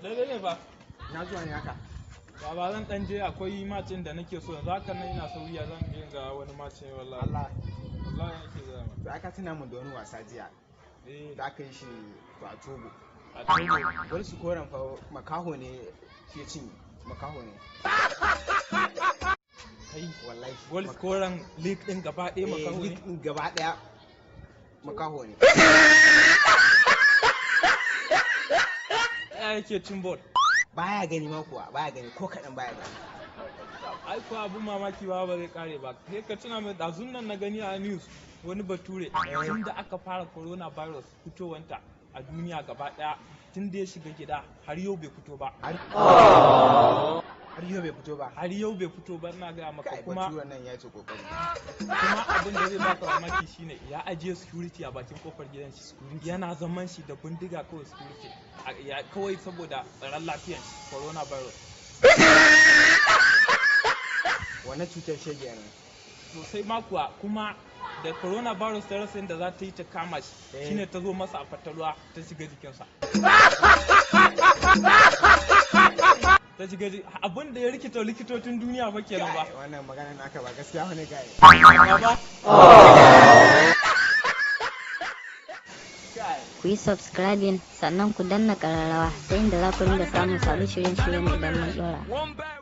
Daidai ne ba? Na zuwa ne haka. Baba zan dan je akwai macin da nake so yanzu haka nan ina sauriya zan je ga wani macin wallahi. Allah. Wallahi nake ga ma. To aka tuna mun da wani wasa jiya. Da aka yi shi to a Togo. A Togo. Wani su koran fa makaho ne ke cin makaho ne. Kai wallahi. Wani koran league din gaba ɗaya makaho ne. League din gaba ɗaya makaho ne. Ya yake cin ball. Baya gani ma kuwa baya gani ko kaɗan baya gani. Ai ko abun mamaki ba zai kare ba. Sai ka tuna mai dazun nan na gani a news wani bature tun da aka fara coronavirus fitowanta a duniya gaba ɗaya tun da ya shiga gida har yau bai fito ba. Har yau bai fito ba. Har yau bai fito ba ina gaya maka kuma nan ya ce kokari. Kuma abin da zai baka mamaki shine ya ajiye security a bakin kofar gidan shi. Yana zaman shi da bindiga kawai security. Kawai saboda tsaron lafiyan coronavirus. Wannan cutar shege ne. Sosai ma kuwa kuma da coronavirus ta rasa yadda za ta yi ta kama shi shine ta zo masa a fatalwa ta shiga jikinsa. Ta shiga abin da ya rikita likitocin duniya fa kenan ba. Wannan magana naka ba gaskiya wani gaya. Baba. Ku yi subscribing sannan ku danna ƙararrawa ta inda za ku ringa samun sabbin shirye-shiryen idan mun ɗora.